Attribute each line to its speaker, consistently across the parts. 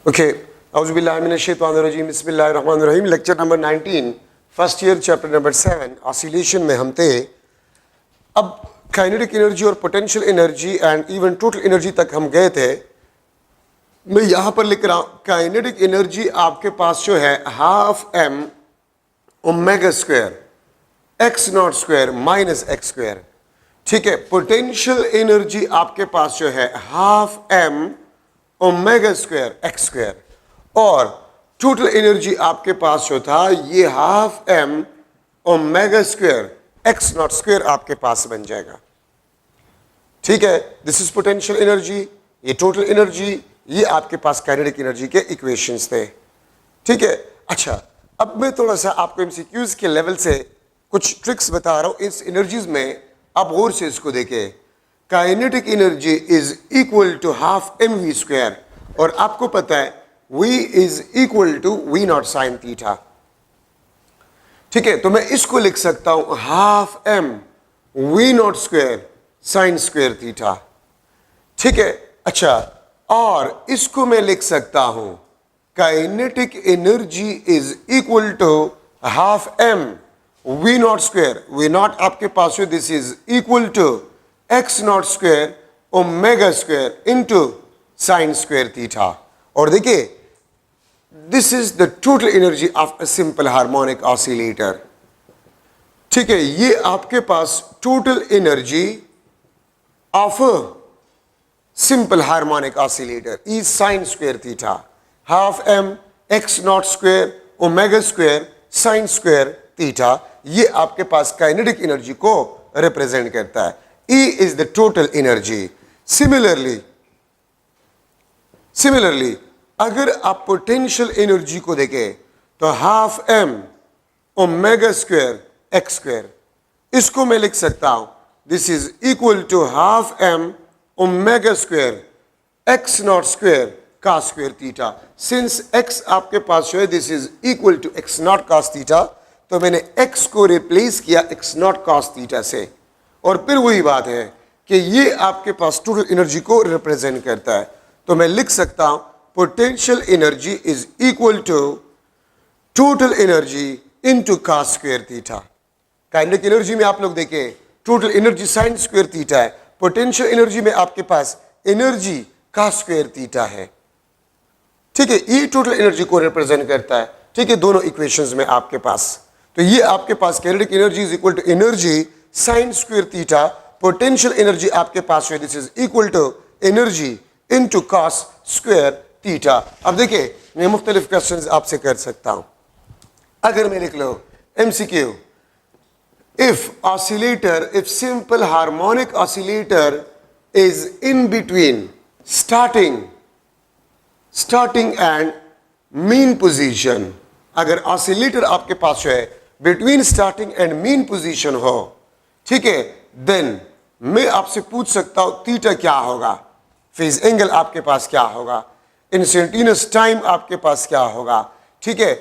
Speaker 1: Okay, Auzubillahiminash-shaytanir-rajim, Bismillahir-Rahmanir-Rahim, lecture number 19, first year, chapter number 7, oscillation में हम थे। अब काइनेटिक एनर्जी और potential energy and even total energy तक हम गए थे। मैं यहाँ पर लिख रहा हूँ काइनेटिक एनर्जी आपके पास जो है half M omega square X not square minus X square, ठीक है। पोटेंशियल एनर्जी आपके पास जो है half M omega square X square, और टोटल एनर्जी आपके पास जो था ये half M omega square X not square आपके पास बन जाएगा, ठीक है। दिस इज पोटेंशियल एनर्जी, ये टोटल एनर्जी, ये आपके पास काइनेटिक एनर्जी के इक्वेशंस थे, ठीक है। अच्छा, अब मैं थोड़ा सा आपको एमसीक्यूज के लेवल से कुछ ट्रिक्स बता रहा हूं इस एनर्जीज में। आप और से इसको देखें, kinetic energy is equal to half M V square, और आपको पता है V is equal to V not sine theta, ठीक है। तो मैं इसको लिख सकता हूं half M V not square sine square theta, ठीक है। अच्छा, और इसको मैं लिख सकता हूं kinetic energy is equal to half M V not square, V not आपके पास है, this is equal to X not square omega square into sine square theta. और देखिए, this is the total energy of a simple harmonic oscillator, ठीक है। ये आपके पास total energy of a simple harmonic oscillator is sine square theta, half m x not square omega square sine square theta. ये आपके पास kinetic energy को represent करता है। E is the total energy. Similarly, अगर आप पोटेंशियल एनर्जी को देखें तो half M omega square X square, इसको मैं लिख सकता हूं this is equal to half M omega square X not square cos square theta. Since X आपके पास जो है this is equal to X not cos theta, तो मैंने एक्स को रिप्लेस किया एक्स नॉट कॉस थीटा से, और फिर वही बात है कि ये आपके पास टोटल एनर्जी को रिप्रेजेंट करता है। तो मैं लिख सकता हूं potential energy is equal to total energy into cos square theta. Kinetic energy में आप लोग देखें total energy sine square theta है, पोटेंशियल एनर्जी में आपके पास एनर्जी कॉस स्क्वायर थीटा है, ठीक है। ये टोटल एनर्जी को रिप्रेजेंट करता है, ठीक है, दोनों इक्वेशंस में आपके पास। तो ये आपके पास kinetic energy is equal to energy sine square theta, potential energy आपके पास है this is equal to energy into cos square theta. अब देखिए, मैं मुख्तलिफ क्वेश्चंस आपसे कर सकता हूं। अगर मैं लिख लो MCQ, if simple harmonic oscillator is in between starting and mean position, अगर ऑसिलेटर आपके पास है between starting and mean position हो, ठीक है, देन मैं आपसे पूछ सकता हूं थीटा क्या होगा, फेज एंगल आपके पास क्या होगा, इंस्टेंटेनियस टाइम आपके पास क्या होगा, ठीक है।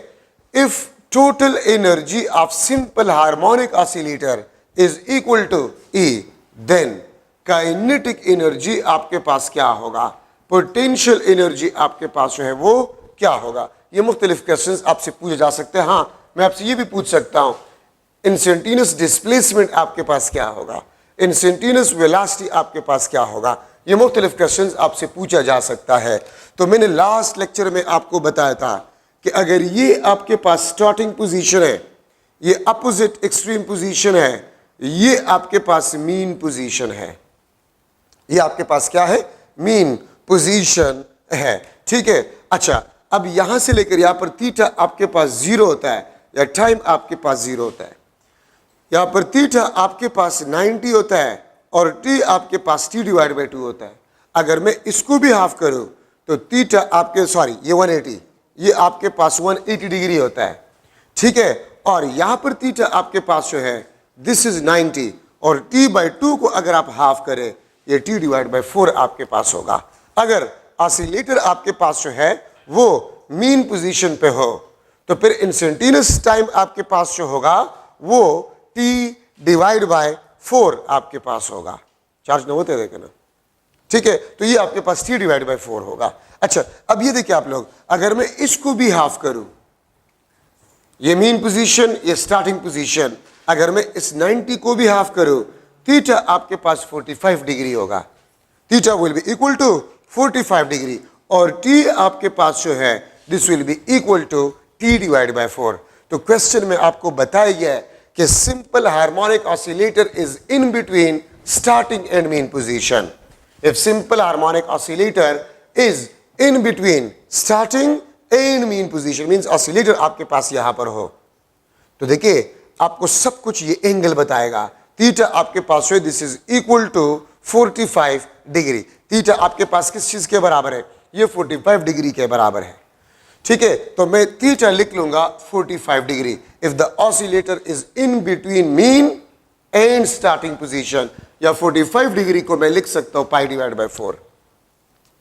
Speaker 1: If total energy of simple harmonic oscillator is equal to E, then kinetic energy आपके पास क्या होगा, पोटेंशियल एनर्जी आपके पास जो है वो क्या होगा। ये मुख्तलिफ क्वेश्चंस आपसे पूछे जा सकते हैं। हाँ, मैं आपसे ये भी पूछ सकता हूं इंस्टेंटेनियस डिस्प्लेसमेंट आपके पास क्या होगा, इंस्टेंटेनियस वेलोसिटी आपके पास क्या होगा। ये मुख्तलिफ क्वेश्चंस आपसे पूछा जा सकता है। तो मैंने लास्ट लेक्चर में आपको बताया था कि अगर ये आपके पास स्टार्टिंग पोजीशन है, ये अपोजिट एक्सट्रीम पोजीशन है, ये आपके पास मीन पोजीशन है, ये आपके पास क्या है, मीन पोजीशन है, ठीक है। अच्छा, अब यहां से लेकर यहां पर थीटा आपके पास जीरो होता है या टाइम आपके पास जीरो होता है, यहां पर थीटा आपके पास 90 होता है और टी आपके पास t डिवाइड बाई 2 होता है। अगर मैं इसको भी हाफ करूं तो थीटा आपके ये 180, ये आपके पास 180 डिग्री होता है, ठीक है। और यहां पर थीटा आपके पास जो है दिस इज 90, और t बाई 2 को अगर आप हाफ करें ये t डिवाइड बाई 4 आपके पास होगा। अगर ऑसिलेटर आपके पास जो है वो मीन पोजीशन पे हो तो फिर इंस्टेंटेनियस टाइम आपके पास जो होगा वो t डिवाइड बाय 4 आपके पास होगा। चार्ज न होते देखे ना, ठीक है, तो ये आपके पास t डिवाइड बाई 4 होगा। अच्छा, अब ये देखिए आप लोग, अगर मैं इसको भी हाफ करूं, ये मीन पोजीशन, ये स्टार्टिंग पोजीशन, अगर मैं इस 90 को भी हाफ करूं, थीटा आपके पास 45 डिग्री होगा। Theta will be equal to 45 degree और t आपके पास जो है this will be equal to t divide by 4। तो क्वेश्चन में आपको बताया गया है कि simple harmonic oscillator is in between starting and mean position. If simple harmonic oscillator is in between starting and mean position means oscillator आपके पास यहां पर हो, तो देखिए आपको सब कुछ ये एंगल बताएगा। थीटा आपके पास है this is equal to 45 degree. Theta आपके पास किस चीज के बराबर है? ये 45 डिग्री के बराबर है। ठीक है, तो मैं थीटा लिख लूंगा 45 degree if the oscillator is in between mean and starting position, या 45 डिग्री को मैं लिख सकता हूं pi divide by 4।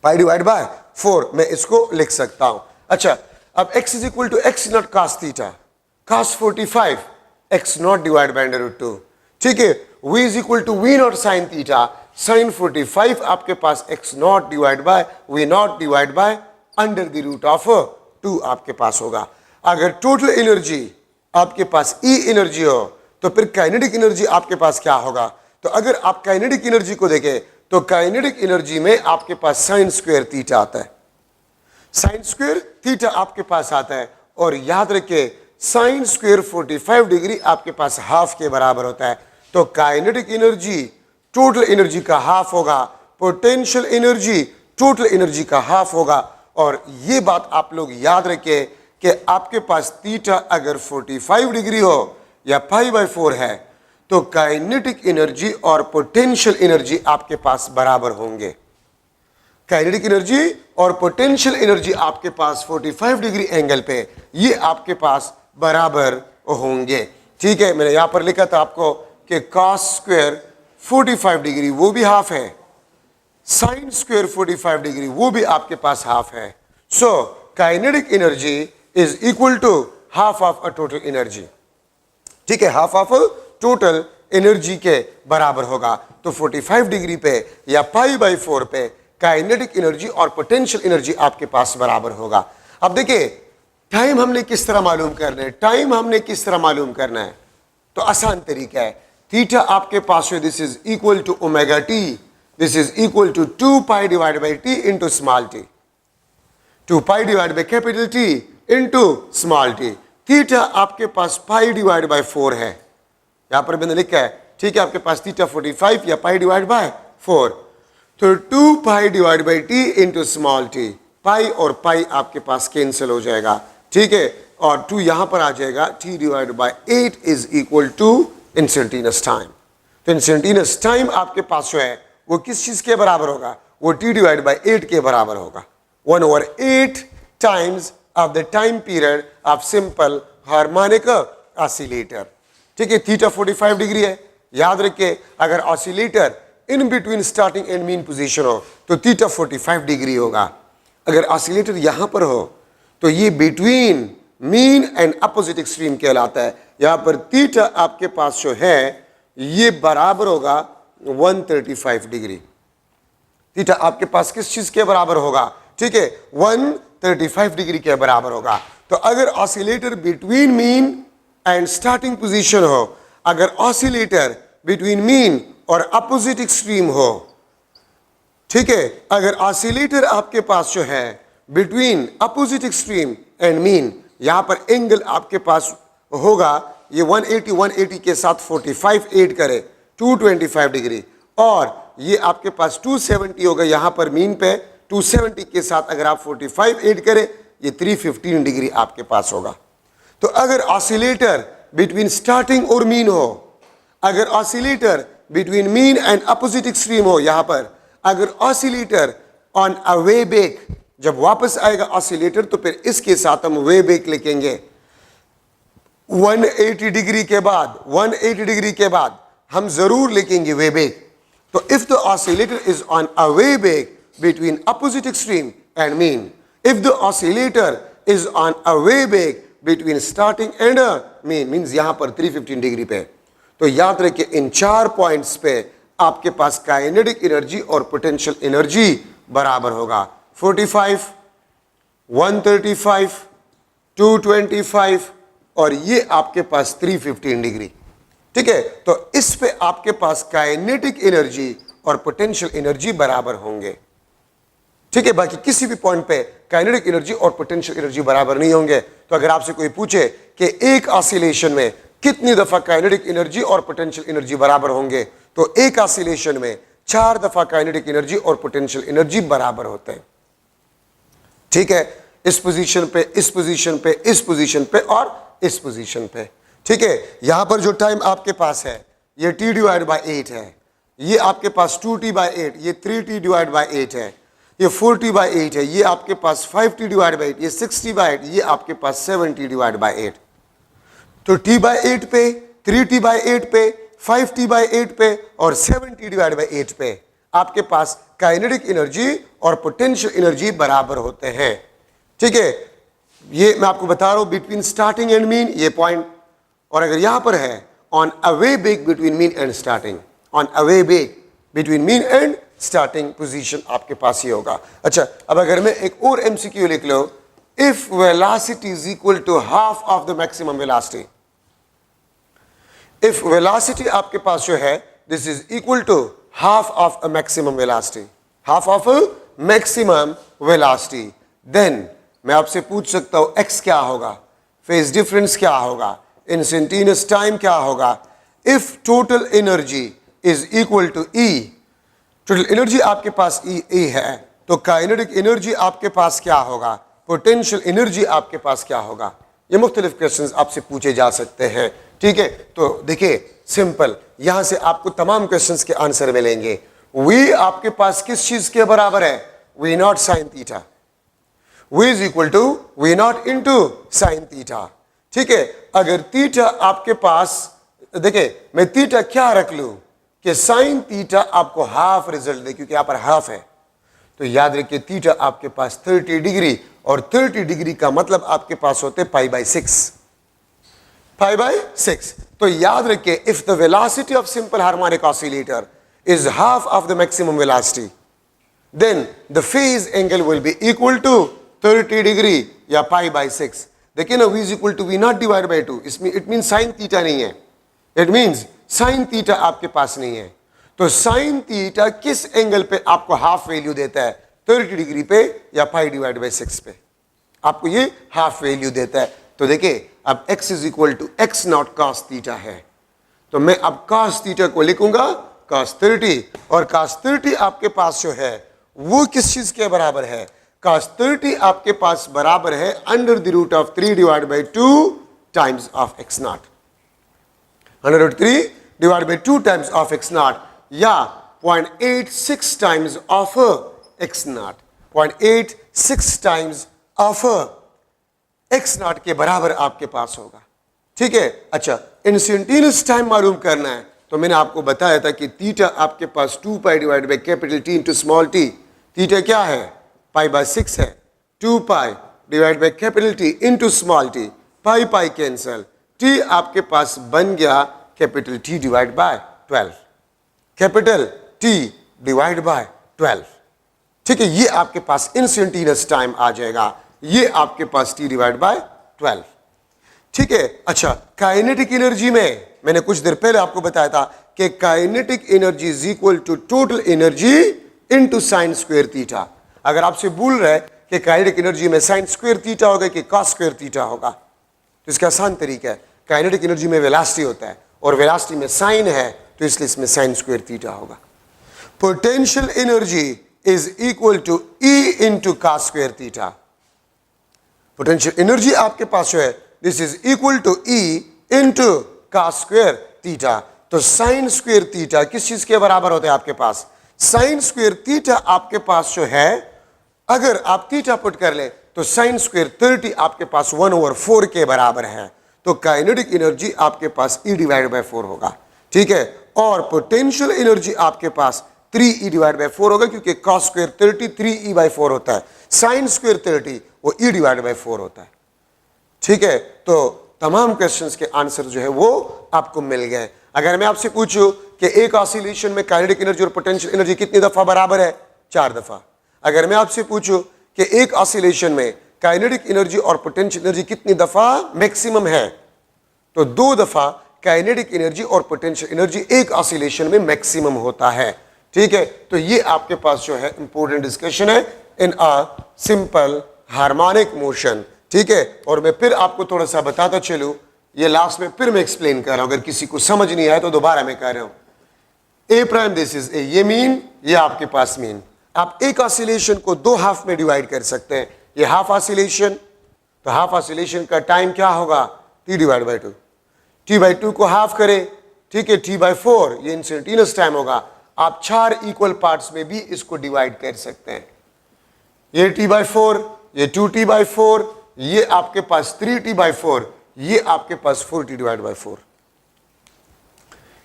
Speaker 1: Pi divide by 4 मैं इसको लिख सकता हूं। अच्छा, अब x is equal to x not cos theta, cos 45 x not divide by √2। ठीक है, v is equal to v not sin theta, sin 45 आपके पास x not divide bye v not divide by under the root of 2 आपके पास होगा। अगर total energy आपके पास E एनर्जी हो तो फिर काइनेटिक एनर्जी आपके पास क्या होगा? तो अगर आप काइनेटिक एनर्जी को देखें तो काइनेटिक एनर्जी में आपके पास साइन स्क्वायर थीटा आता है, साइन स्क्वायर थीटा आपके पास आता है। और याद रखिए साइन स्क्वायर 45 डिग्री आपके पास हाफ के बराबर होता है। तो काइनेटिक एनर्जी टोटल एनर्जी का हाफ होगा, पोटेंशियल एनर्जी टोटल एनर्जी का हाफ होगा। और ये बात आप लोग याद रखें कि आपके पास थीटा अगर 45 डिग्री हो या पाई बाय 4 है तो काइनेटिक एनर्जी और पोटेंशियल एनर्जी आपके पास बराबर होंगे। काइनेटिक एनर्जी और पोटेंशियल एनर्जी आपके पास 45 डिग्री एंगल पे ये आपके पास बराबर होंगे। ठीक है, मैंने यहां पर लिखा था आपको कि cos स्क्वायर 45 डिग्री वो भी हाफ है, साइन स्क्वायर 45 डिग्री वो भी आपके पास हाफ है। So kinetic energy is equal to half of a total energy. ठीक है, हाफ ऑफ टोटल एनर्जी के बराबर होगा। तो 45 डिग्री पे या पाई बाई 4 पे काइनेटिक एनर्जी और पोटेंशियल एनर्जी आपके पास बराबर होगा। अब देखिए टाइम हमने किस तरह मालूम करना है, टाइम हमने किस तरह मालूम करना है? तो आसान तरीका है, थीटा आपके पास है this is equal to omega T, this is equal to 2 pi divide by T into small T, 2 pi divide by capital T into small T. Theta आपके पास पाई डिवाइड बाई 4 है, यहां पर मैंने लिखा है। ठीक है, आपके पास थीटा 45 या पाई डिवाइड बाय 4, तो 2 pi divide by T into small t, pi और पाई आपके पास कैंसिल हो जाएगा। ठीक है, और 2 यहां पर आ जाएगा, t divide by 8 is equal to instantaneous time. तो इंस्टेंटेनियस टाइम आपके पास जो है वो किस चीज के बराबर होगा? वो t डिवाइड बाय 8 के बराबर होगा, 1/8 times of the time period of simple harmonic oscillator. ठीक है, थीटा 45 डिग्री है। याद रखिए अगर oscillator in between starting and mean position हो तो थीटा 45 डिग्री होगा। अगर ऑसिलेटर यहां पर हो तो ये between mean and opposite extreme कहलाता है। यहां पर थीटा आपके पास जो है ये बराबर होगा 135 डिग्री। थीटा आपके पास किस चीज के बराबर होगा? ठीक है, 135 डिग्री के बराबर होगा। तो अगर oscillator between mean and starting position हो, अगर ऑसिलेटर बिटवीन मीन और अपोजिट एक्सट्रीम हो, ठीक है, अगर ऑसिलेटर आपके पास जो है between opposite extreme and mean, यहां पर एंगल आपके पास होगा ये 180 के साथ 45 ऐड करे 225 डिग्री, और ये आपके पास 270 होगा यहां पर मीन पे, 270 के साथ अगर आप 45 ऐड करें ये 315 डिग्री आपके पास होगा। तो अगर ऑसिलेटर बिटवीन स्टार्टिंग और मीन हो, अगर oscillator between mean and opposite extreme हो, यहां पर अगर oscillator on a way back, जब वापस आएगा ऑसिलेटर तो फिर इसके साथ हम वे बैक लिखेंगे 180 डिग्री के बाद, 180 डिग्री के बाद हम जरूर लिखेंगे वे बैक। तो if the oscillator is on a way back between opposite extreme and mean, if the oscillator is on a way back between starting and mean, means यहां पर 315 डिग्री पे। तो याद रखिए इन 4 पॉइंट्स पे आपके पास काइनेटिक एनर्जी और पोटेंशियल एनर्जी बराबर होगा 45, 135, 225 और ये आपके पास 315 डिग्री। ठीक है, तो इस पे आपके पास काइनेटिक एनर्जी और पोटेंशियल एनर्जी बराबर होंगे। ठीक है, बाकी किसी भी पॉइंट पे काइनेटिक एनर्जी और पोटेंशियल एनर्जी बराबर नहीं होंगे। तो अगर आपसे कोई पूछे कि एक ऑसिलेशन में कितनी दफा काइनेटिक एनर्जी और पोटेंशियल एनर्जी बराबर होंगे, तो एक ऑसिलेशन में 4 दफा काइनेटिक एनर्जी और पोटेंशियल एनर्जी बराबर होते हैं। ठीक है, इस पोजीशन पे, इस पोजीशन पे, इस पोजीशन पे और इस पोजीशन पे। ठीक है, यहां पर जो टाइम आपके पास है ये t डिवाइड बाई 8 है, ये आपके पास 2t बाई 8, ये 3t डिवाइड बाई 8 है, ये 4t बाई 8 है, ये आपके पास 5t डिवाइड बाई 8, ये 6t बाई 8, ये आपके पास 7t डिवाइड बाई 8। तो t बाई 8 पे, 3t बाई 8 पे, 5t बाई 8 पे और 7t डिवाइड बाई 8 पे आपके पास काइनेटिक एनर्जी और पोटेंशियल एनर्जी बराबर होते हैं। ठीक है, ये मैं आपको बता रहा हूं बिटवीन स्टार्टिंग एंड मीन, ये पॉइंट। और अगर यहां पर है on away break between mean and starting, on away break between mean and starting position आपके पास ही होगा। अच्छा, अब अगर मैं एक और एमसीक्यू लिख लो, if velocity is equal to half of the maximum velocity, if velocity आपके पास जो है this is equal to half of a maximum velocity, half of a maximum velocity, then मैं आपसे पूछ सकता हूं x क्या होगा, फेज डिफरेंस क्या होगा, इंस्टेंटेनियस टाइम क्या होगा। If total energy is equal to E, total energy आपके पास E है, तो काइनेटिक एनर्जी आपके पास क्या होगा, पोटेंशियल एनर्जी आपके पास क्या होगा। ये मुख्तलिफ क्वेश्चंस आपसे पूछे जा सकते हैं। ठीक है, तो देखिए सिंपल, यहां से आपको तमाम क्वेश्चंस के आंसर मिलेंगे। V आपके पास किस चीज के बराबर है, V not sine theta, V is equal to V not into sine theta. ठीक है, अगर थीटा आपके पास, देखिए मैं थीटा क्या रख लूं कि साइन थीटा आपको हाफ रिजल्ट दे, क्योंकि यहां पर हाफ है, तो याद रखिए थीटा आपके पास 30 डिग्री, और 30 डिग्री का मतलब आपके पास होते पाई बाई 6, पाई बाई 6। तो याद रखिए if the velocity of simple harmonic oscillator is half of the maximum velocity, then the phase angle will be equal to 30 degree या पाई बाई 6। देखिए ना, v is equal to V not divide by 2, इसमें it mean sine theta नहीं है, it means sine theta आपके पास नहीं है। तो साइन थीटा किस एंगल पे आपको हाफ वैल्यू देता है, 30 डिग्री पे या पाई डिवाइड बाई 6 पे आपको ये हाफ वैल्यू देता है। तो देखिए अब x is equal to x not cos theta है, तो मैं अब cos थीटा को लिखूंगा cos 30, और cos 30 आपके पास जो है वो किस चीज के बराबर है, cos 30 आपके पास बराबर है under the root of 3 divide by 2 times of x naught, under root 3 divide by 2 times of x naught, या 0.86 times of x naught, 0.86 times of x naught के बराबर आपके पास होगा। ठीक है, अच्छा इंस्टेंटेनियस टाइम मालूम करना है, तो मैंने आपको बताया था कि थीटा आपके पास 2 pi divide by capital T into small t, theta क्या है पाई बाई 6 है, 2 pi divide by capital T into small t, pi pi cancel, t आपके पास बन गया capital T divide bye 12, capital T divide bye 12। ठीक है, ये आपके पास इंस्टेंटेनियस टाइम आ जाएगा, ये आपके पास T डिवाइड बाय 12। ठीक है, अच्छा काइनेटिक एनर्जी में मैंने कुछ देर पहले आपको बताया था कि kinetic energy is equal to total energy into sine square theta. अगर आपसे बोल रहा है कि काइनेटिक एनर्जी में साइन स्क्वायर थीटा होगा कि कॉस स्क्वायर थीटा होगा, तो इसका आसान तरीका है, काइनेटिक एनर्जी में वेलोसिटी होता है और वेलोसिटी में साइन है, तो इसलिए इसमें साइन स्क्वायर थीटा होगा। Potential energy is equal to E into cos square theta. Potential energy आपके पास जो है this is equal to E into cos square theta. तो साइन स्क्वायर थीटा किस चीज के बराबर होता है आपके पास, साइन स्क्वायर थीटा आपके पास जो है, अगर आप थीटा पुट कर ले तो साइन स्क्वायर 30 आपके पास 1/4 के बराबर है, तो काइनेटिक एनर्जी आपके पास E डिवाइड बाई 4 होगा। ठीक है, और पोटेंशियल एनर्जी आपके पास 3E डिवाइड बाई 4 होगा, क्योंकि कॉस स्क्वायर 30 3E बाई 4 होता है, साइन स्क्वायर 30 वो E डिवाइड बाई 4 होता है। ठीक है, तो तमाम क्वेश्चंस के आंसर जो है वो आपको मिल गए। अगर मैं आपसे पूछूं कि एक ऑसिलेशन में काइनेटिक एनर्जी और पोटेंशियल एनर्जी कितनी दफा बराबर है? 4 दफा। अगर मैं आपसे पूछूं कि एक ऑसिलेशन में काइनेटिक एनर्जी और पोटेंशियल एनर्जी कितनी दफा मैक्सिमम है, तो 2 दफा काइनेटिक एनर्जी और पोटेंशियल एनर्जी एक ऑसिलेशन में मैक्सिमम होता है। ठीक है, तो ये आपके पास जो है इंपॉर्टेंट डिस्कशन है इन अ सिंपल हार्मोनिक मोशन। ठीक है, और मैं फिर आपको थोड़ा सा बताता चलूं, ये लास्ट में फिर मैं एक्सप्लेन कर रहा हूं, अगर किसी को समझ नहीं आया तो दोबारा मैं कह रहा हूं। ए प्राइम दिस इज ए, ये मीन, ये आपके पास मीन। आप एक ऑसिलेशन को 2 हाफ में डिवाइड कर सकते हैं। ये हाफ ऑसिलेशन, तो हाफ ऑसिलेशन का टाइम क्या होगा? t/2। t/2 को हाफ करें, ठीक है, t/4 ये इंस्टेंटेनियस टाइम होगा। आप 4 इक्वल पार्ट्स में भी इसको डिवाइड कर सकते हैं। ये t/4, ये 2t/4, ये आपके पास 3t/4, ये आपके पास 4t/4।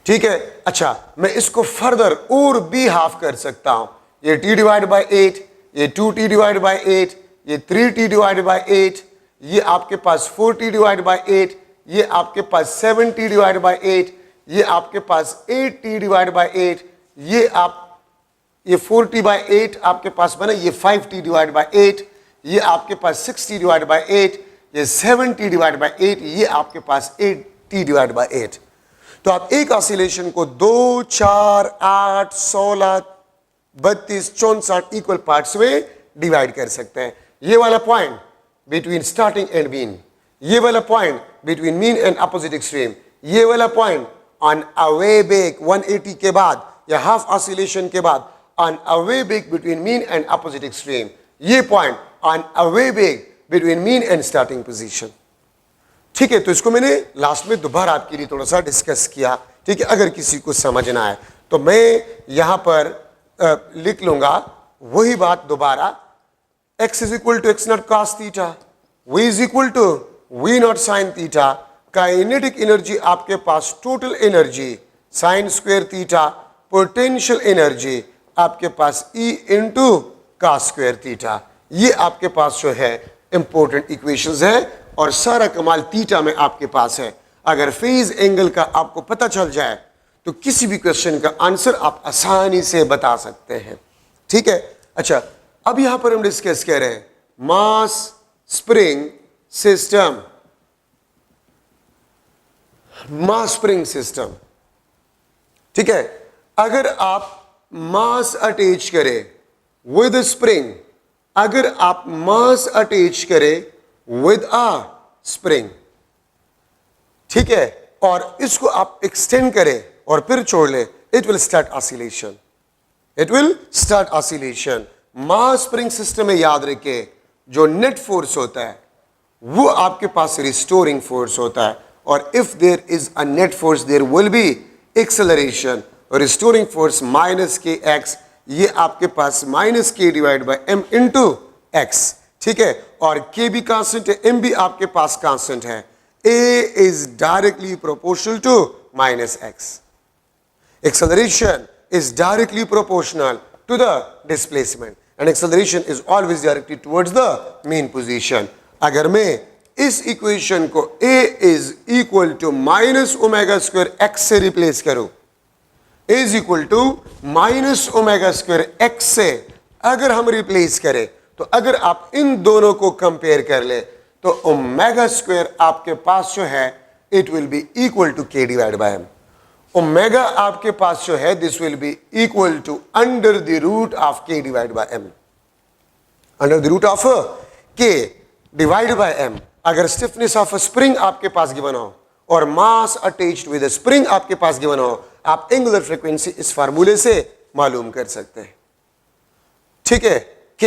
Speaker 1: ठीक है, अच्छा, मैं इसको फर्दर और भी हाफ कर सकता हूं। ये t/8, ये 2t/8, ये 3t/8, ये आपके पास 4t/8, ये आपके पास 7t/8, ये आपके पास 8t/8, ये 4t/8 आपके पास बना, ये 5t/8, ये आपके पास 6t/8, ये 7t/8, ये आपके पास 8t/8। तो आप एक ऑसिलेशन को 2, 4, 8, 16, 32, 64 इक्वल पार्ट्स में डिवाइड कर सकते हैं। ये वाला point between starting and mean, ये वाला point between mean and opposite extreme, ये वाला पॉइंट ऑन अवे बैक 180 के बाद या हाफ ऑसिलेशन के बाद on away back between mean and opposite extreme, ये point on away back between mean and starting position. ठीक है, तो इसको मैंने लास्ट में दोबारा आपके लिए थोड़ा सा डिस्कस किया। ठीक है, अगर किसी को समझना है तो मैं यहां पर लिख लूंगा वही बात दोबारा। x is equal to x0 cos theta, y is equal to v0 sin theta. Kinetic energy आपके पास total energy sine square theta, potential energy आपके पास E into cos square theta. ये आपके पास जो है इंपॉर्टेंट इक्वेशंस है और सारा कमाल थीटा में आपके पास है। अगर फेज एंगल का आपको पता चल जाए तो किसी भी क्वेश्चन का आंसर आप आसानी से बता सकते हैं। ठीक है, अच्छा, अब यहां पर हम डिस्कस कर रहे हैं मास स्प्रिंग सिस्टम। मास स्प्रिंग सिस्टम, ठीक है, अगर आप मास अटैच करें विद स्प्रिंग, अगर आप मास अटैच करें विद अ स्प्रिंग, ठीक है, और इसको आप एक्सटेंड करें और फिर छोड़ ले, it will start oscillation, it will start oscillation. Mass spring system में याद रखिए जो नेट फोर्स होता है वो आपके पास रिस्टोरिंग फोर्स होता है, और if there is a net force there will be acceleration. Restoring force minus k x, ये आपके पास minus k divide by m into x. ठीक है, और के भी कांस्टेंट है, एम भी आपके पास कांस्टेंट है। A is directly proportional to minus x. Acceleration is directly proportional to the displacement and acceleration is always directed towards the mean position. अगर मैं इस इक्वेशन को A is equal to minus omega square x से replace करूं, A is equal to minus omega square x से अगर हम replace करें, तो अगर आप इन दोनों को कंपेयर कर ले तो ओमेगा स्क्वायर आपके पास जो है it will be equal to k divide by m। Omega आपके पास जो है this will be equal to under the root of k divide by m, under the root of k divide by m। अगर stiffness of a spring आपके पास given हो और mass attached with a spring आपके पास given हो, आप angular frequency इस फार्मूले से मालूम कर सकते हैं। ठीक है, k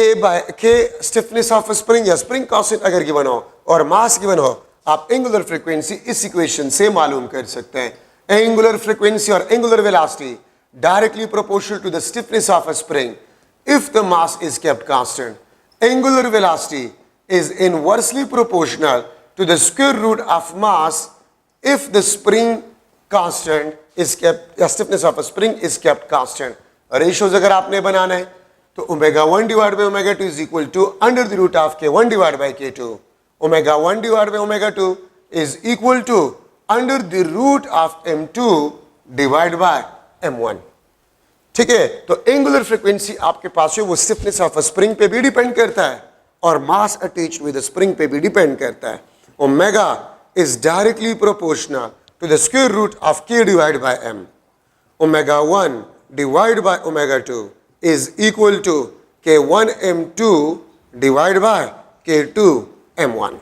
Speaker 1: stiffness of a spring या स्प्रिंग कांस्टेंट अगर गिवन हो और मास गिवन हो, आप एंगुलर फ्रीक्वेंसी इस इक्वेशन से मालूम कर सकते हैं। Angular frequency or angular velocity directly proportional to the stiffness of a spring if the mass is kept constant. Angular velocity is inversely proportional to the square root of mass if the spring constant is kept, the stiffness of a spring is kept constant. Ratios अगर आपने बनाना है तो omega 1 divided by omega 2 is equal to under the root of k1 divided by k2. Omega 1 divided by omega 2 is equal to under the root of m2 divide bye m1। ठीक है, तो angular frequency आपके पास है वो stiffness of a spring पे भी depend करता है और मास अटैच्ड विद स्प्रिंग पे भी डिपेंड करता है। Omega is directly proportional to the square root of k divide by m। Omega 1 divide by omega 2 is equal to k1 m2 divide by k2 m1।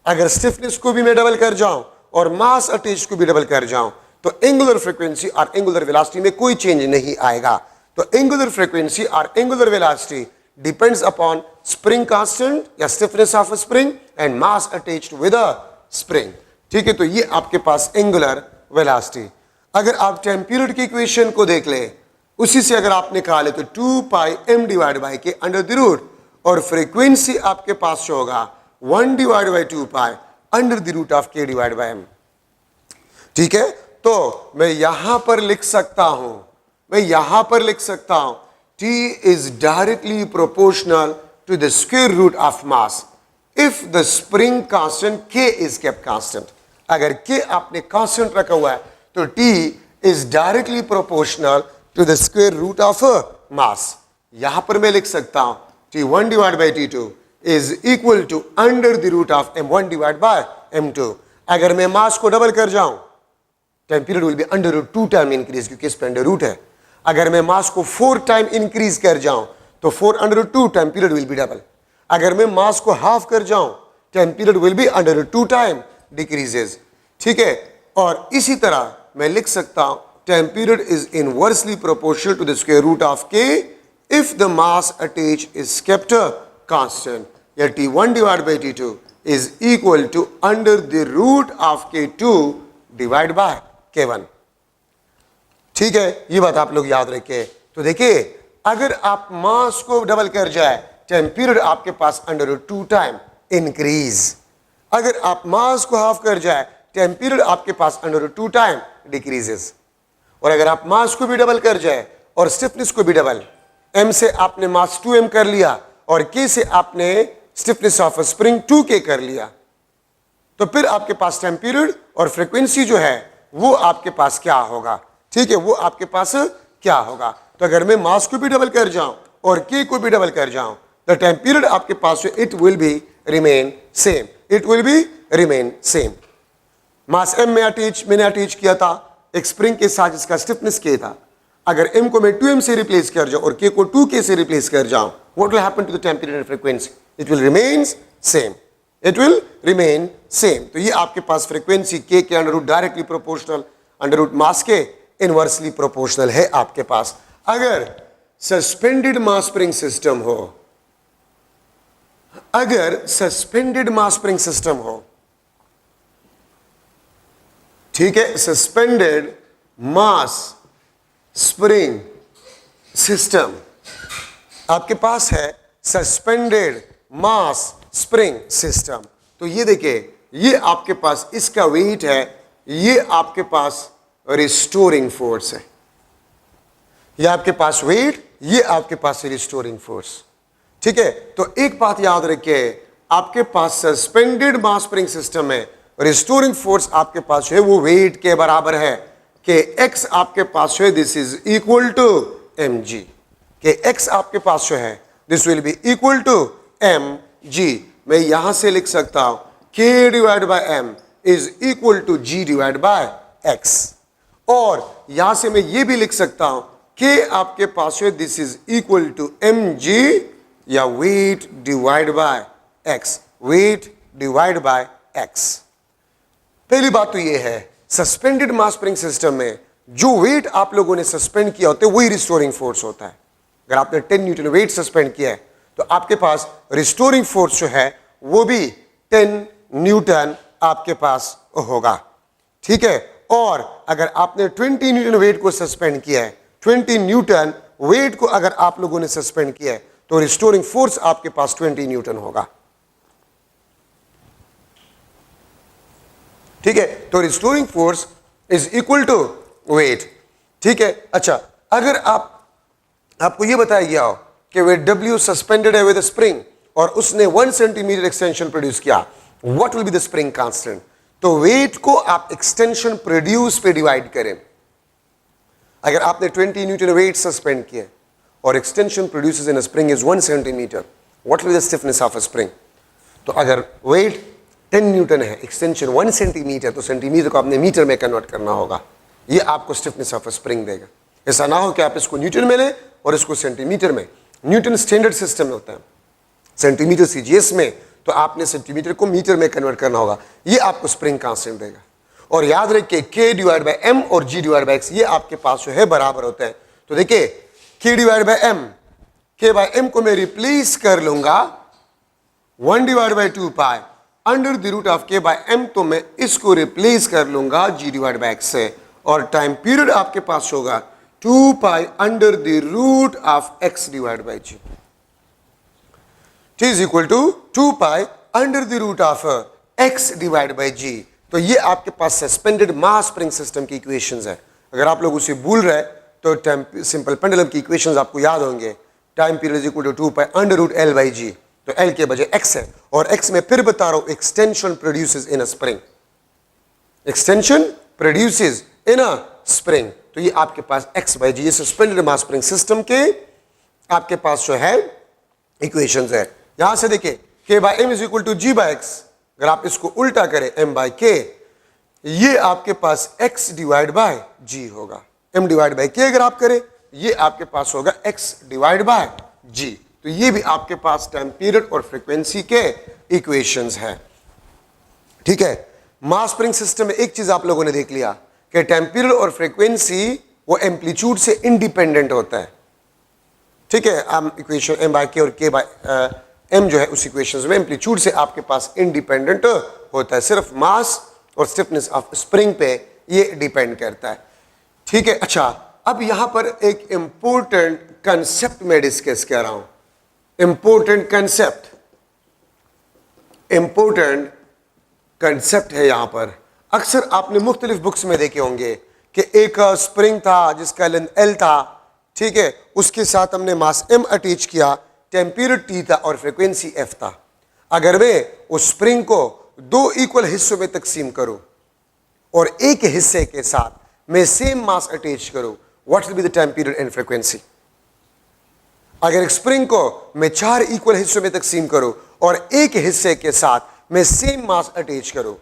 Speaker 1: अगर stiffness को भी मैं double कर जाऊं और मास अटैच को भी डबल कर जाऊं तो एंगुलर फ्रीक्वेंसी और एंगुलर वेलोसिटी में कोई चेंज नहीं आएगा। तो एंगुलर फ्रीक्वेंसी और angular velocity depends upon spring constant या stiffness of a spring and mass attached with a spring. ठीक है, तो ये आपके पास एंगुलर वेलोसिटी। अगर आप टाइम पीरियड की इक्वेशन को देख ले, उसी से अगर आप निकाले तो 2 pi m divide by k under the root और फ्रीक्वेंसी आपके पास जो होगा 1 divide by 2 pi under the root of k divide by m। ठीक है, तो मैं यहां पर लिख सकता हूं, T is directly proportional to the square root of mass if the spring constant K is kept constant। अगर K आपने constant रखा हुआ है तो T is directly proportional to the square root of mass। यहां पर मैं लिख सकता हूं T1 divided by T2 is equal to under the root of M1 divided by M2। अगर मैं मास को डबल कर जाऊं time period will be under root 2 time increase, क्योंकि इस पे अंडर रूट है। अगर मैं मास को 4 टाइम इंक्रीज कर जाऊं तो 4 under root 2 time period will be double. अगर मैं मास को हाफ कर जाऊं time period will be under root 2 time decreases. ठीक है, और इसी तरह मैं लिख सकता हूं time period is inversely proportional to the square root of k if the mass attached is kept constant, या T1 divided by T2 is equal to under the root of K2 divided by K1। ठीक है, ये बात आप लोग याद रखें। तो देखिए, अगर आप मास को डबल कर जाए टाइम पीरियड आपके पास अंडर रूट 2 टाइम इंक्रीज। अगर आप मास को हाफ कर जाए टाइम पीरियड आपके पास अंडर रूट 2 टाइम डिक्रीजेस। और अगर आप मास को भी डबल कर जाए और स्टिफनेस को भी डबल, m से आपने मास 2m कर लिया और k से आपने स्टिफनेस ऑफ स्प्रिंग 2k कर लिया, तो फिर आपके पास टाइम पीरियड और फ्रीक्वेंसी जो है वो आपके पास क्या होगा। ठीक है, वो आपके पास क्या होगा। तो अगर मैं मास को भी डबल कर जाऊं और k को भी डबल कर जाऊं तो टाइम पीरियड आपके पास it will be remain same. Mass m मैंने अटैच किया था एक स्प्रिंग के साथ जिसका स्टिफनेस k था। अगर m को मैं 2m से रिप्लेस कर जाऊं और k को 2k से रिप्लेस कर जाऊं, what will happen to the time period and frequency? It will remain same. तो ये आपके पास फ्रीक्वेंसी k के under root directly proportional under root mass के इनवर्सली प्रोपोर्शनल है आपके पास। अगर सस्पेंडेड मास स्प्रिंग सिस्टम हो, ठीक है, सस्पेंडेड मास स्प्रिंग सिस्टम आपके पास है, सस्पेंडेड मास स्प्रिंग सिस्टम। तो ये देखिए, ये आपके पास इसका वेट है, ये आपके पास रिस्टोरिंग फोर्स है। ये आपके पास वेट, ये आपके पास रिस्टोरिंग फोर्स। ठीक है, तो एक बात याद रखिए, आपके पास सस्पेंडेड मास स्प्रिंग सिस्टम में रिस्टोरिंग फोर्स आपके पास है वो वेट के बराबर है कि x आपके पास है this is equal to mg। कि x आपके पास जो है this will be equal to mg। मैं यहां से लिख सकता हूं k divide by m is equal to g divide by x। और यहां से मैं ये भी लिख सकता हूं k आपके पास है this is equal to mg या वेट डिवाइड बाय x, पहली बात तो ये है सस्पेंडेड मास स्प्रिंग सिस्टम में जो वेट आप लोगों ने सस्पेंड किया होता है वही रिस्टोरिंग फोर्स होता है। अगर आपने 10 न्यूटन वेट सस्पेंड किया है तो आपके पास रिस्टोरिंग फोर्स जो है वो भी 10 न्यूटन आपके पास होगा। ठीक है, और अगर आपने 20 न्यूटन वेट को सस्पेंड किया है, 20 न्यूटन वेट को अगर आप लोगों ने सस्पेंड किया है तो रिस्टोरिंग फोर्स आपके पास 20 न्यूटन होगा। ठीक है, तो restoring force is equal to weight. ठीक है, अच्छा, अगर आपको यह बताया गया हो कि वेट W सस्पेंडेड है विद स्प्रिंग और उसने 1 सेंटीमीटर एक्सटेंशन प्रोड्यूस किया, what will be the spring constant? तो वेट को आप एक्सटेंशन प्रोड्यूस पे डिवाइड करें, अगर आपने 20 न्यूटन वेट सस्पेंड किया और extension produces in a spring is 1 centimetre, what will the stiffness of a spring? तो अगर वेट 10 न्यूटन है, एक्सटेंशन 1 सेंटीमीटर, तो सेंटीमीटर को आपने मीटर में कन्वर्ट करना होगा। ये आपको स्टिफनेस ऑफ अ स्प्रिंग देगा। ऐसा ना हो कि आप इसको न्यूटन में लें और इसको सेंटीमीटर में। न्यूटन स्टैंडर्ड सिस्टम में होता है, सेंटीमीटर सीजीएस में, तो आपने सेंटीमीटर को मीटर में कन्वर्ट करना होगा। ये आपको स्प्रिंग कांस्टेंट देगा। और याद रखिए K डिवाइड बाय M और G डिवाइड बाय X ये आपके पास जो है बराबर होता है। तो देखिए K divide by M, K by M को मैं रिप्लेस कर लूंगा 1 divide by 2 pi under the root of K by M, तो मैं इसको रिप्लेस कर लूंगा G डिवाइड बाय X से, और टाइम पीरियड आपके पास होगा 2 pi under the root of X divide by G, T is equal to 2 pi under the root of X divide by G। तो ये आपके पास सस्पेंडेड मास स्प्रिंग सिस्टम की इक्वेशंस है। अगर आप लोग उसे भूल रहे तो टाइम सिंपल पेंडुलम की इक्वेशंस आपको याद होंगे। Time period is equal to 2 pi under root L by G, तो L के बजाय X है, और X में फिर बता रहा हूं एक्सटेंशन प्रोड्यूसेस इन अ स्प्रिंग, एक्सटेंशन प्रोड्यूसेस इन अ स्प्रिंग। तो ये आपके पास X बाई G, ये सस्पेंडेड मास स्प्रिंग सिस्टम के आपके पास जो है इक्वेशंस है। यहां से देखिए K by M is equal to G by X, अगर आप इसको उल्टा करें M बाई K, ये आपके पास X डिवाइड बाय G होगा। M डिवाइड बाय K अगर आप करें, ये आपके पास होगा X डिवाइड बाय G। तो ये भी आपके पास टाइम पीरियड और फ्रीक्वेंसी के इक्वेशंस है। ठीक है, मास स्प्रिंग सिस्टम में एक चीज आप लोगों ने देख लिया कि टाइम पीरियड और फ्रीक्वेंसी वो एम्पलीट्यूड से इंडिपेंडेंट होता है। ठीक है, हम इक्वेशन M बाय K और K बाय M जो है उस इक्वेशंस में एम्पलीट्यूड से आपके पास इंडिपेंडेंट होता है, सिर्फ मास और स्टिफनेस ऑफ स्प्रिंग पे ये डिपेंड करता है। ठीक है, अच्छा अब यहां पर एक इंपॉर्टेंट कंसेप्ट मैं डिस्कस कर रहा हूं, इंपॉर्टेंट कंसेप्ट है यहां पर। अक्सर आपने मुख्तलिफ बुक्स में देखे होंगे कि एक स्प्रिंग था जिसका लेंथ L था, ठीक है, उसके साथ हमने मास M अटैच किया, टाइम पीरियड T था और फ्रीक्वेंसी F था। अगर मैं उस स्प्रिंग को 2 इक्वल हिस्सों में तकसीम करूं और एक हिस्से के साथ मैं सेम मास अटैच करूं, what will be the time period and frequency? अगर एक स्प्रिंग को मैं 4 इक्वल हिस्सों में तकसीम करूं और एक हिस्से के साथ मैं सेम मास अटैच करूं,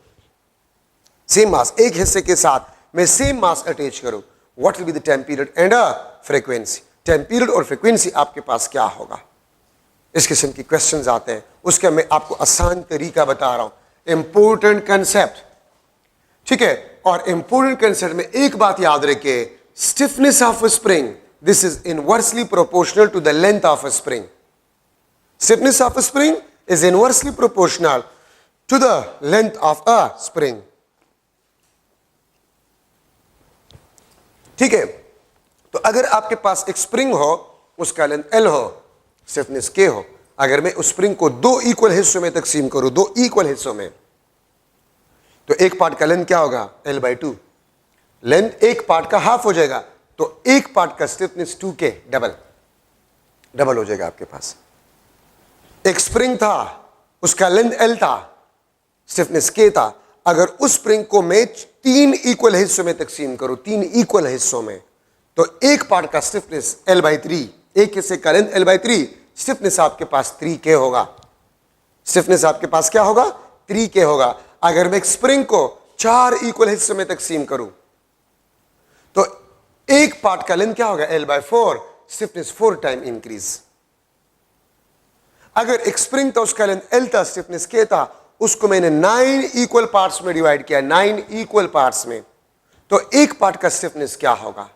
Speaker 1: सेम मास, एक हिस्से के साथ मैं सेम मास अटैच करूं, what will be the time period and frequency? Time period और फ्रीक्वेंसी आपके पास क्या होगा? इस किस्म की क्वेश्चंस आते हैं, उसका मैं आपको आसान तरीका बता रहा हूं। इंपॉर्टेंट कंसेप्ट, ठीक है, और इंपॉर्टेंट कंसेप्ट में एक बात याद रखिए, stiffness of a spring, this is inversely proportional to the length of a spring. Stiffness of a spring is inversely proportional to the length of a spring. ठीक है, तो अगर आपके पास एक स्प्रिंग हो, उसका लेंथ L हो, स्टिफनेस K हो, अगर मैं उस स्प्रिंग को 2 इक्वल हिस्सों में तकसीम करूं, 2 इक्वल हिस्सों में, तो एक पार्ट का लेंथ क्या होगा? L by 2। लेंथ एक पार्ट का हाफ हो जाएगा, तो एक पार्ट का स्टिफनेस 2K, डबल हो जाएगा आपके पास। एक स्प्रिंग था, उसका लेंथ L था, स्टिफनेस K था, अगर उस स्प्रिंग को मैं 3 इक्वल हिस्सों में तकसीम करूं, 3 इक्वल हिस्सों में, तो एक पार्ट का स्टिफनेस L बाई 3, एक हिस्से का लेंथ L बाई 3, स्टिफनेस आपके पास 3K होगा। स्टिफनेस आपके पास क्या होगा? 3K होगा। अगर मैं एक स्प्रिंग को 4 इक्वल हिस्सों में तकसीम करूं, तो एक पार्ट का लेंथ क्या होगा? L by 4, stiffness 4 time increase. अगर एक स्प्रिंग था, उसका लेंथ L था, स्टिफनेस K था, उसको मैंने 9 इक्वल पार्ट्स में डिवाइड किया, 9 इक्वल पार्ट्स में, तो एक पार्ट का स्टिफनेस क्या होगा?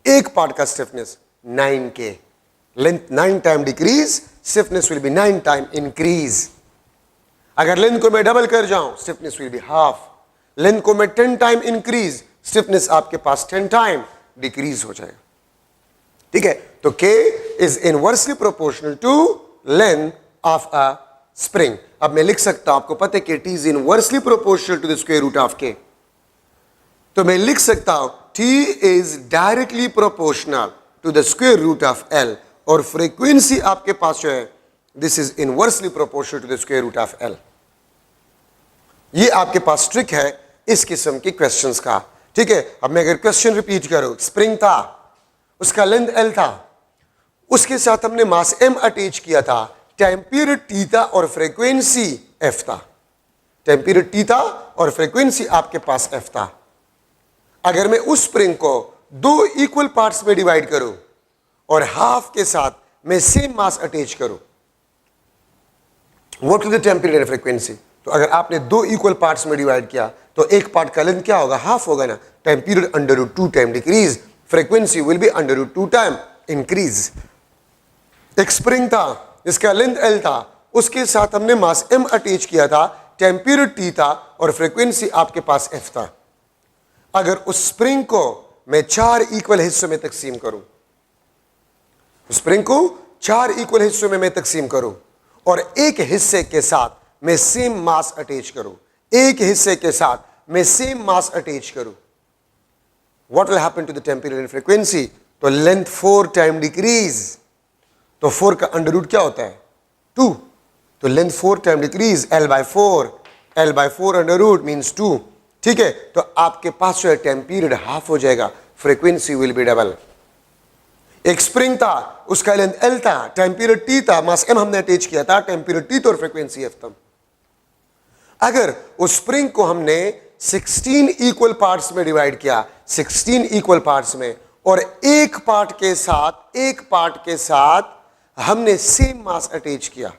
Speaker 1: एक पार्ट का stiffness 9K। Length 9 time decrease, stiffness will B 9 time increase. अगर लेंथ को मैं डबल कर जाऊं, stiffness will be half. Length को मैं 10 टाइम इंक्रीज, स्टिफनेस आपके पास 10 टाइम डिक्रीज हो जाएगा। ठीक है, तो K is inversely proportional to length of a spring. अब मैं लिख सकता हूं, आपको पता है कि T is inversely proportional to the square root of K, तो मैं लिख सकता हूं T is directly proportional to the square root of L, और फ्रीक्वेंसी आपके पास जो है, this is inversely proportional to the square root of L। ये आपके पास ट्रिक है इस किस्म के क्वेश्चंस का। ठीक है, अब मैं अगर क्वेश्चन रिपीट करूं, स्प्रिंग था, उसका लेंथ L था, उसके साथ हमने मास M अटैच किया था, टाइम पीरियड T था और फ्रीक्वेंसी F था। टाइम पीरियड T था और फ्रीक्वेंसी आपके पास F था। अगर मैं उस स्प्रिंग को दो इक्वल पार्ट्स में डिवाइड करूं और हाफ के साथ मैं सेम मास अटैच करूं, what is the time period and frequency? तो अगर आपने दो इक्वल पार्ट्स में डिवाइड किया तो एक पार्ट का लेंथ क्या होगा? हाफ होगा ना। Time period under root 2 time decrease, frequency will be under root 2 time increase. एक स्प्रिंग था जिसका लेंथ L था, उसके साथ हमने मास M अटैच किया था, टाइम पीरियड T था और फ्रीक्वेंसी आपके पास F था। अगर उस स्प्रिंग को मैं 4 इक्वल हिस्सों में तकसीम करूं, स्प्रिंग को 4 इक्वल हिस्सों में मैं तकसीम करूं और एक हिस्से के साथ मैं सेम मास अटैच करूं, एक हिस्से के साथ मैं सेम मास अटैच करूं, what will happen to the time period and frequency? तो लेंथ 4 टाइम डिक्रीज, तो 4 का अंडर रूट क्या होता है? 2, तो length 4 time decrease, L by 4, L by 4 under root means 2। ठीक है, तो आपके पास जो है टाइम पीरियड हाफ हो जाएगा, फ्रीक्वेंसी विल बी डबल। एक स्प्रिंग था, उसका लेंथ L था, टाइम पीरियड T था, मास M हमने अटैच किया था, टाइम पीरियड T तो और फ्रीक्वेंसी F था। अगर उस स्प्रिंग को हमने 16 इक्वल पार्ट्स में डिवाइड किया, 16 इक्वल पार्ट्स में, और एक पार्ट के साथ हमने सेम मास अटैच किया,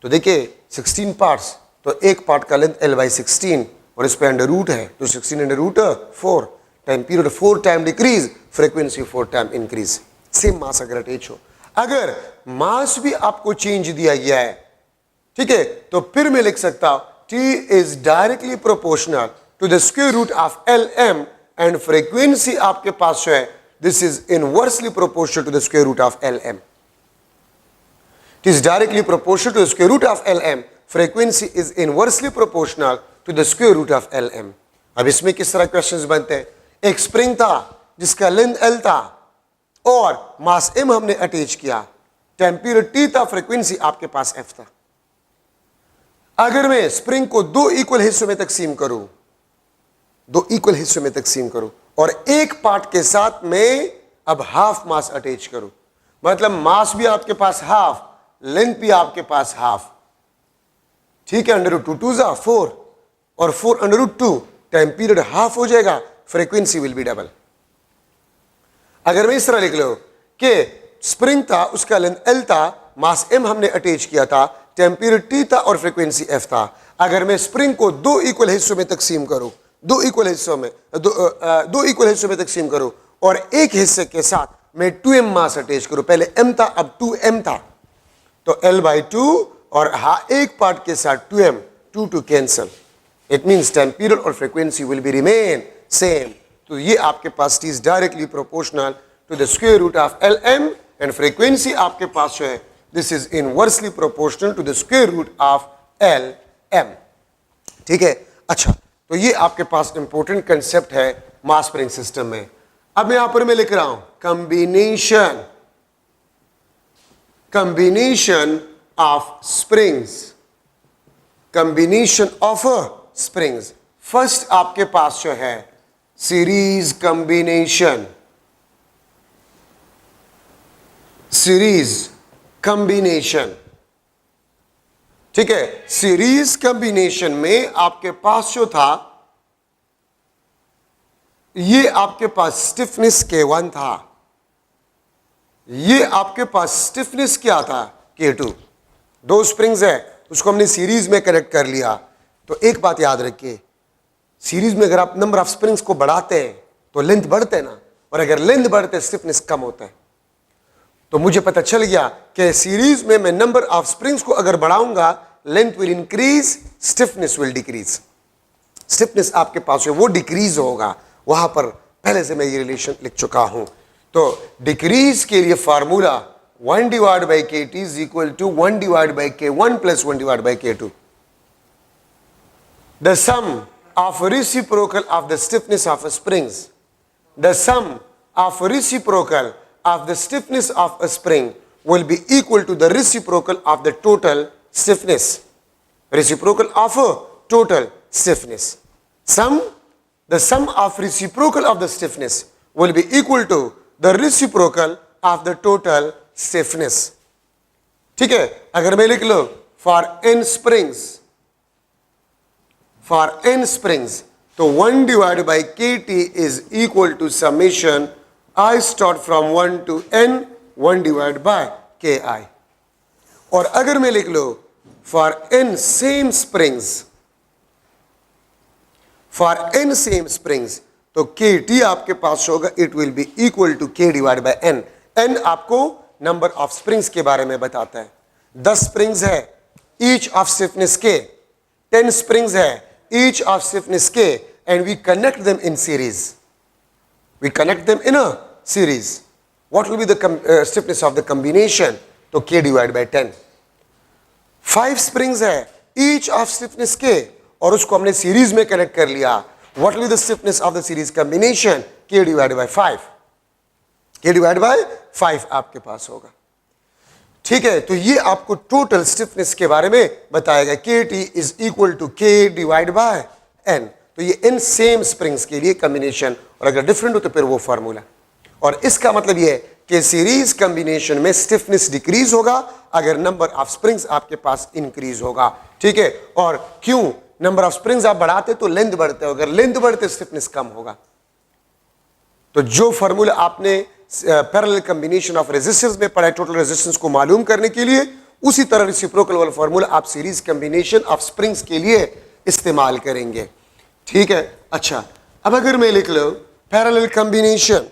Speaker 1: तो देखिए 16 पार्ट्स, तो एक पार्ट का लेंथ L by 16 और इस पे अंडर रूट है, तो 16 under root 4, time period 4 time decrease, frequency 4 time increase. Same mass अगर अटैच हो, अगर मास भी आपको चेंज दिया गया है, ठीक है, तो फिर मैं लिख सकता हूं T is directly proportional to the square root of LM and frequency आपके पास जो है this is inversely proportional to the square root of LM। T is directly proportional to the square root of LM. Frequency is inversely proportional to the square root of LM. अब इसमें किस तरह questions बनते हैं? एक spring था जिसका length L था और मास M हमने अटैच किया, टाइम पीरियड T था, फ्रीक्वेंसी आपके पास F था। अगर मैं स्प्रिंग को दो इक्वल हिस्सों में तकसीम करूं, और एक पार्ट के साथ मैं अब हाफ मास अटैच करूं, मतलब मास भी आपके पास हाफ, लेंथ भी आपके पास हाफ, ठीक है, अंडर रूट 2 2 जा 4 और 4 under root 2, time period half हो जाएगा, फ्रीक्वेंसी विल बी डबल। अगर मैं इस तरह लिख लो कि स्प्रिंग था, उसका लेंथ L था, मास M हमने अटैच किया था, टाइम पीरियड T था और फ्रीक्वेंसी F था। अगर मैं स्प्रिंग को दो इक्वल हिस्सों में तकसीम करूं, दो इक्वल हिस्सों में तकसीम करूं और एक हिस्से के साथ मैं 2M मास अटैच करूं, पहले M था अब 2M था, तो L by 2 और एक पार्ट के साथ 2M, 2 to cancel, it means time period और frequency will be remain same. तो ये आपके पास T is directly proportional to the square root of LM and frequency आपके पास जो है this is inversely proportional to the square root of LM। ठीक है, अच्छा, तो ये आपके पास इंपॉर्टेंट कंसेप्ट है मास स्प्रिंग सिस्टम में। अब यहां पर मैं लिख रहा हूं combination of springs। फर्स्ट आपके पास जो है सीरीज कॉम्बिनेशन, ठीक है, सीरीज कॉम्बिनेशन में आपके पास जो था, ये आपके पास स्टिफनेस K1 था, ये आपके पास स्टिफनेस क्या था? K2। दो स्प्रिंग्स है, उसको हमने सीरीज में कनेक्ट कर लिया। तो एक बात याद रखिए, सीरीज में अगर आप नंबर ऑफ स्प्रिंग्स को बढ़ाते हैं तो लेंथ बढ़ते हैं ना, और अगर लेंथ बढ़ते स्टिफनेस कम होता है। तो मुझे पता चल गया कि सीरीज में मैं नंबर ऑफ स्प्रिंग्स को अगर बढ़ाऊंगा, length will increase, stiffness will decrease. Stiffness आपके पास है वो डिक्रीज होगा, वहां पर पहले से मैं ये रिलेशन लिख चुका हूं। तो डिक्रीज के लिए formula 1 divided by KT is equal to 1 divided by K1 plus 1 divided by K2. The sum of reciprocal of the stiffness of a springs, the sum of reciprocal of the stiffness of a spring will be equal to the reciprocal of the total stiffness. Reciprocal of a total stiffness. Sum the sum of reciprocal of the stiffness will be equal to the reciprocal of the total stiffness. ठीक है, अगर मैं लिख लो for n springs, तो 1 divided by kt is equal to summation I start from 1 to n 1 divided by ki. और अगर मैं लिख लो for n same springs, तो kt आपके पास होगा it will be equal to k divide by n. n आपको नंबर ऑफ स्प्रिंग्स के बारे में बताता है. 10 स्प्रिंग्स है, each of stiffness k. 10 springs है, each of stiffness k, and we connect them in series. What will be the stiffness of the combination? तो k divided by 10. 5 springs है, each of stiffness k, और उसको हमने series में connect कर लिया. What will be the stiffness of the series combination? k divided by 5. k divided by 5 आपके पास होगा. ठीक है, तो ये आपको टोटल स्टिफनेस के बारे में बताएगा. kt is equal to k divided by n. तो ये इन सेम स्प्रिंग्स के लिए कॉम्बिनेशन, और अगर डिफरेंट हो तो फिर वो फार्मूला. और इसका मतलब ये है कि सीरीज कॉम्बिनेशन में स्टिफनेस डिक्रीज होगा अगर नंबर ऑफ स्प्रिंग्स आपके पास इंक्रीज होगा. ठीक है, और क्यों? नंबर ऑफ स्प्रिंग्स आप बढ़ाते तो लेंथ बढ़ते हो, अगर लेंथ बढ़ते स्टिफनेस कम होगा. तो जो फार्मूला आपने पैरेलल कॉम्बिनेशन ऑफ रेजिस्टेंस में पढ़ा है टोटल रेजिस्टेंस को मालूम करने के लिए, उसी तरह रेसिप्रोकल वाला फार्मूला आप सीरीज कॉम्बिनेशन ऑफ स्प्रिंग्स के लिए इस्तेमाल करेंगे. ठीक है, अच्छा, अब अगर मैं लिख लो पैरेलल कॉम्बिनेशन,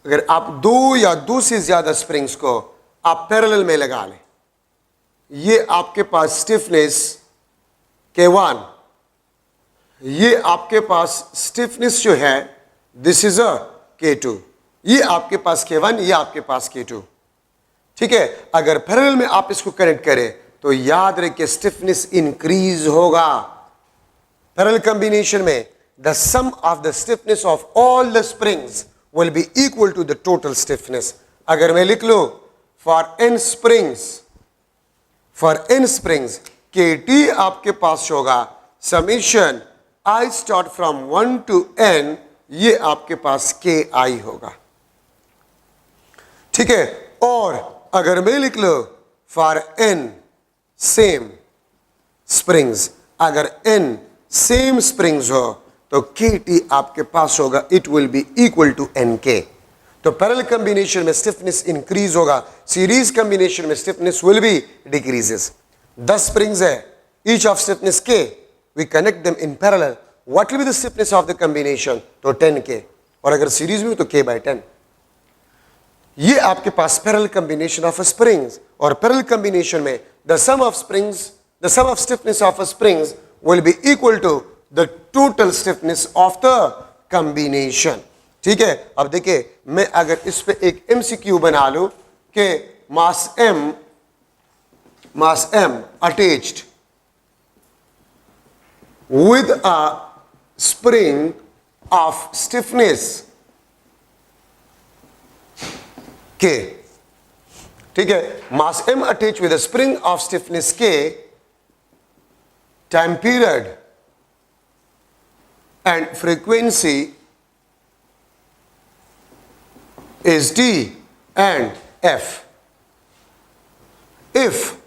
Speaker 1: अगर आप दो या दो से ज्यादा स्प्रिंग्स को आप पैरेलल में लगा लें, ये आपके पास स्टिफनेस K1, ये आपके पास स्टिफनेस जो है दिस इज अ K2, ये आपके पास K1, ये आपके पास K2. ठीक है, अगर पैरेलल में आप इसको कनेक्ट करें तो याद रखिए स्टिफनेस इंक्रीज होगा. पैरेलल कॉम्बिनेशन में the sum of the stiffness of all the springs will be equal to the total stiffness. अगर मैं लिख लो फॉर n स्प्रिंग्स kt आपके पास होगा summation I start from 1 to n, ये आपके पास ki होगा. ठीक है, और अगर मैं लिख लो फॉर n सेम स्प्रिंग्स, अगर n सेम स्प्रिंग्स हो तो kt आपके पास होगा it will be equal to nk. तो पैरेलल कॉम्बिनेशन में स्टिफनेस इंक्रीज होगा, सीरीज कॉम्बिनेशन में stiffness will be decreases. 10 springs है, each of stiffness k, we connect them in parallel. What will be the stiffness of the combination? तो 10k, और अगर series में हो तो k by 10. ये आपके पास पैरेलल कॉम्बिनेशन ऑफ स्प्रिंग्स, और पैरेलल कॉम्बिनेशन में the sum of stiffness of springs will be equal to the total stiffness of the combination. ठीक है, अब देखिए मैं अगर इस पे एक MCQ बना लूं कि मास m attached with a spring of stiffness K. ठीक है, mass m attached with a spring of stiffness K, time period and frequency is T and F. If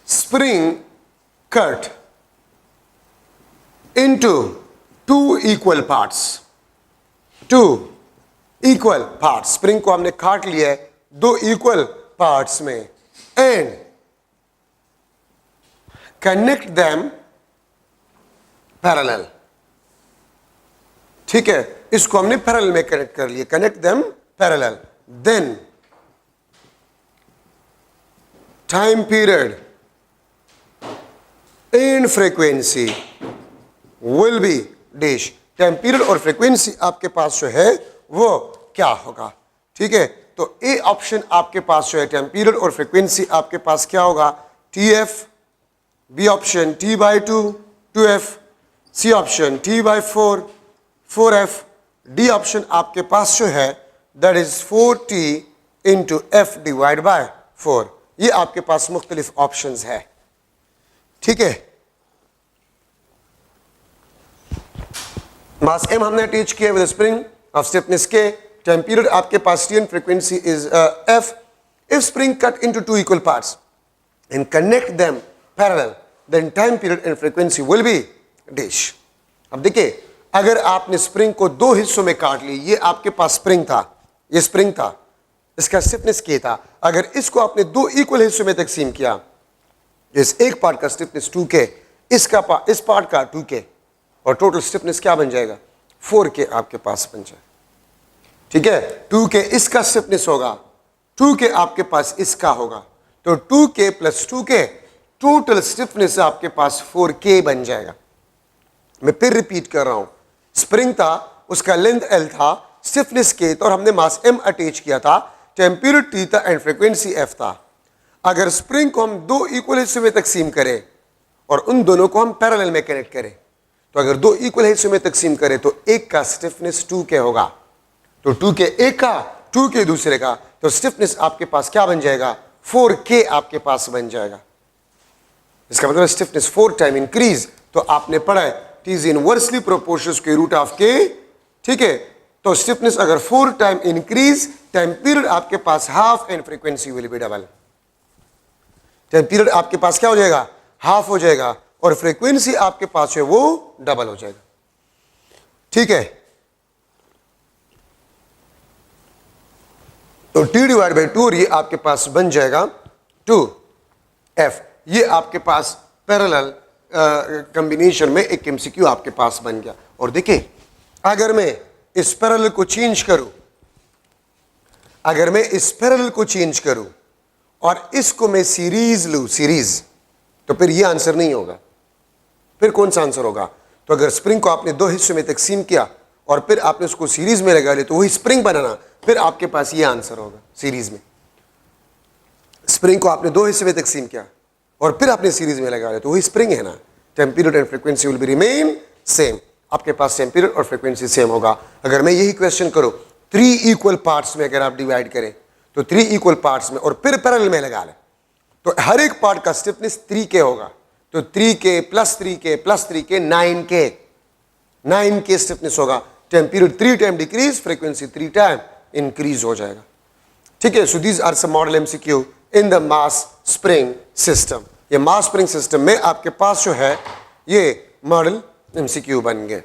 Speaker 1: spring cut into two equal parts, spring को हमने काट लिया है 2 equal parts में, and connect them parallel. ठीक है, इसको हमने पैरेलल में कनेक्ट कर लिया, connect them parallel. Then time period and frequency will be dash. Time period और फ्रीक्वेंसी आपके पास जो है वो क्या होगा? ठीक है, तो ए ऑप्शन आपके पास जो है टाइम पीरियड और फ्रीक्वेंसी आपके पास क्या होगा? TF. B option T/2 2F. C option T/4 4F. D option आपके पास जो है that is 4T into F divide by 4. ये आपके पास मुख्तलिफ ऑप्शंस है, ठीक है। मास m हमने अटैच किया with spring of stiffness k, time period आपके पास t and frequency is f. If spring cut into two equal parts and connect them parallel, then time period and frequency will be dash. अब देखिए, अगर आपने spring को दो हिस्सों में काट ली, ये आपके पास स्प्रिंग था, ये स्प्रिंग था, इसका स्टिफनेस k था, अगर इसको आपने दो इक्वल हिस्सों में तकसीम किया, इस एक पार्ट का स्टिफनेस 2k, इस पार्ट का 2k, और टोटल स्टिफनेस क्या बन जाएगा, 4k आपके पास बन जाएगा, ठीक है। 2k इसका स्टिफनेस होगा, 2k आपके पास इसका होगा, तो 2k plus 2k total stiffness आपके पास 4k बन जाएगा। मैं फिर रिपीट कर रहा हूं, स्प्रिंग था, उसका लेंथ l था, स्टिफनेस k था, और हमने मास m अटैच किया था, टेम्परेचर t था एंड फ्रीक्वेंसी f था। अगर स्प्रिंग को हम दो इक्वल हिस्सों में तकसीम करें और उन दोनों को हम पैरेलल में कनेक्ट करें, तो अगर दो इक्वल हिस्सों में तकसीम करें तो एक का स्टिफनेस 2k होगा, तो 2k एक का, 2k दूसरे का, तो स्टिफनेस आपके पास क्या बन जाएगा, 4k आपके पास बन जाएगा। इसका मतलब स्टिफनेस 4 टाइम इंक्रीज, तो आपने पढ़ा है t is inversely proportional square root of k, ठीक है। तो स्टिफनेस अगर 4 टाइम इंक्रीज, टाइम पीरियड आपके पास half and frequency will be double. Time period आपके पास क्या हो जाएगा, हाफ हो जाएगा, और फ्रीक्वेंसी आपके पास है वो डबल हो जाएगा, ठीक है। तो t डिवाइड बाई 2, और ये आपके पास बन जाएगा 2f। ये आपके पास पैरेलल कॉम्बिनेशन में एक एमसीक्यू आपके पास बन गया। और देखिए, अगर मैं इस पैरेलल को चेंज करूं, अगर मैं इस पैरेलल को चेंज करूं और इसको मैं सीरीज लूं, सीरीज, तो फिर ये आंसर नहीं होगा। फिर कौन सा आंसर होगा, तो अगर स्प्रिंग को आपने दो हिस्सों में तकसीम किया और फिर आपने उसको सीरीज में लगा लिया, तो वही स्प्रिंग बनाना, फिर आपके पास ये आंसर होगा सीरीज में। स्प्रिंग को आपने दो हिस्से में तकसीम किया और फिर आपने सीरीज में लगा लिया, तो वही स्प्रिंग है ना। Time period and frequency will be remain same, आपके पास टाइम पीरियड और फ्रीक्वेंसी सेम होगा। अगर मैं यही क्वेश्चन करूं, 3 इक्वल पार्ट्स में अगर आप डिवाइड करें, तो 3 इक्वल पार्ट्स में और फिर पैरेलल में लगा लें, तो हर एक पार्ट का स्टिफनेस 3k होगा, तो 3k plus 3k plus 3k 9k stiffness होगा। Time period 3 time decrease, frequency 3 time increase हो जाएगा, ठीक है। So these are some model MCQ in the mass spring system. ये मास स्प्रिंग सिस्टम में आपके पास जो है ये मॉडल एमसीक्यू बन गए।